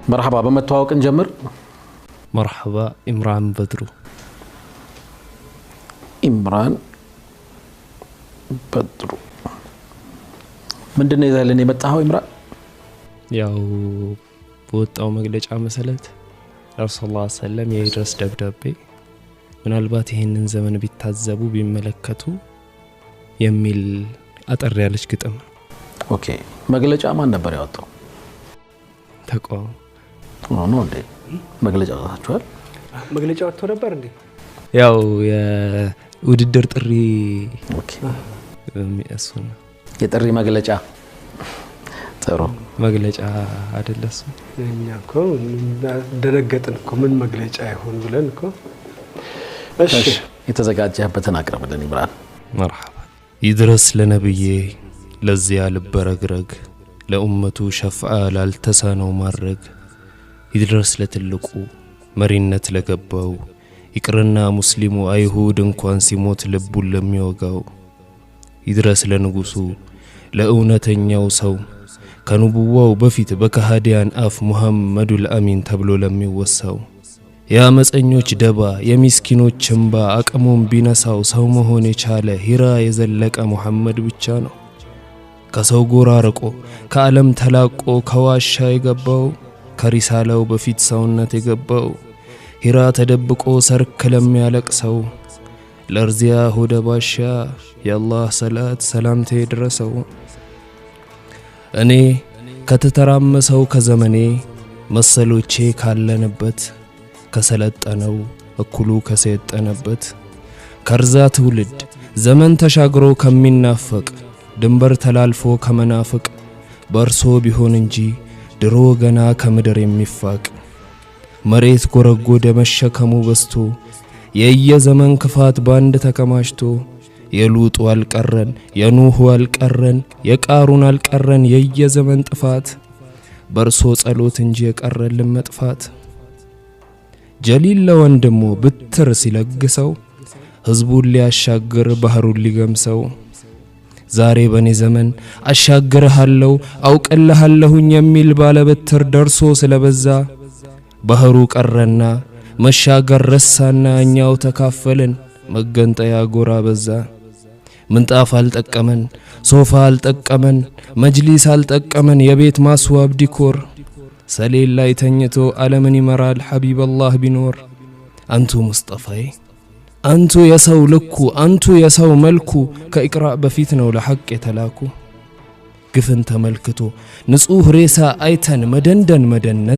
مرحبا بمتواوق نجمر. مرحبا إمران بدرو. إمران بدرو من دنيا إذا لني متهاو إمران ያው በወጣው መግለጫ መሰረት ረሱላህ ሰለላሁ ዐለይሂ ወሰለም የድረስ ደብዳቤ ምናልባት ይሄንን ዘመን ቢታዘቡ ቢመለከቱ የሚል አጠር ያለች ግጥም። ኦኬ መግለጫ ማን ነበር ያወጣው? ተቋም ነው እንዴ? መግለጫ ወጣችኋል? መግለጫ ወጥቶ ነበር እንዴ? ያው የውድድር ጥሪ። ኦኬ እሱና የጥሪ መግለጫ ጥሩ መግለጫ አይደለስ? እኛኮ ደረገጥን እኮ ምን መግለጫ ይሆን ብለን እኮ። እሺ የተዘጋጀህበትን አቅርብልን ኢምራን። مرحبا ይድረስ ለነብዬ ለዚያ ልበረግረግ ለኡመቱ ሸፍዓ ላልተሳነው ማድረግ ይድረስ ለትልቁ መሪነት ለገባው ይቅርና ሙስሊሙ አይሁድ እንኳን ሲሞት ልቡን ለሚወጋው ይድረስ ለንጉሱ ለእውነተኛው ሰው ከንቡዋው በፊት በከሃዲያን አፍ ሙሐመዱል አሚን ተብሎ ለሚወሳው ያመፀኞች ደባ የሚስኪኖች እንባ አቅሙን ቢነሳው ሰው መሆን የቻለ ሂራ የዘለቀ ሙሐመድ ብቻ ነው። ከሰው ጎራ ርቆ ከዓለም ተላቆ ከዋሻ የገባው ከሪሳላው በፊት ሰውነት የገባው ሂራ ተደብቆ ሰርክ ለሚያለቅሰው ለርዚያ ሆደ ባሻ የአላህ ሰላት ሰላምታ ይድረሰው። እኔ ከተተራመሰው ከዘመኔ መሰሎቼ ካለንበት ከሰለጠነው እኩሉ ከሰየጠነበት ከርዛ ትውልድ ዘመን ተሻግሮ ከሚናፈቅ ድንበር ተላልፎ ከመናፍቅ በርሶ ቢሆን እንጂ ድሮ ገና ከምድር የሚፋቅ መሬት ጎረጎደ መሸከሙ በስቶ የየዘመን ክፋት ባንድ ተከማችቶ የሉጥ አልቀረን የኑህ አልቀረን የቃሩን አልቀረን የየዘመን ጥፋት በርሶ ጸሎት እንጂ የቀረልን መጥፋት ጀሊል ለወንድሙ ብትር ሲለግሰው ህዝቡን ሊያሻግር ባህሩን ሊገምሰው ዛሬ በኔ ዘመን አሻግርሃለሁ አውቅልሃለሁኝ የሚል ባለ በትር ደርሶ ስለበዛ ባህሩ ቀረና መሻገር ረሳና እኛው ተካፈልን መገንጠያ ጎራ በዛ። ምንጣፍ አልጠቀመን ሶፋ አልጠቀመን መጅሊስ አልጠቀመን የቤት ማስዋብ ዲኮር ሰሌል ላይ ተኝቶ ዓለምን ይመራል ሐቢብ አላህ ቢኖር። አንቱ ሙስጠፋዬ አንቱ የሰው ልኩ አንቱ የሰው መልኩ ከኢቅራእ በፊት ነው ለሐቅ የተላኩ ግፍን ተመልክቶ ንጹህ ሬሳ አይተን መደንደን መደነቅ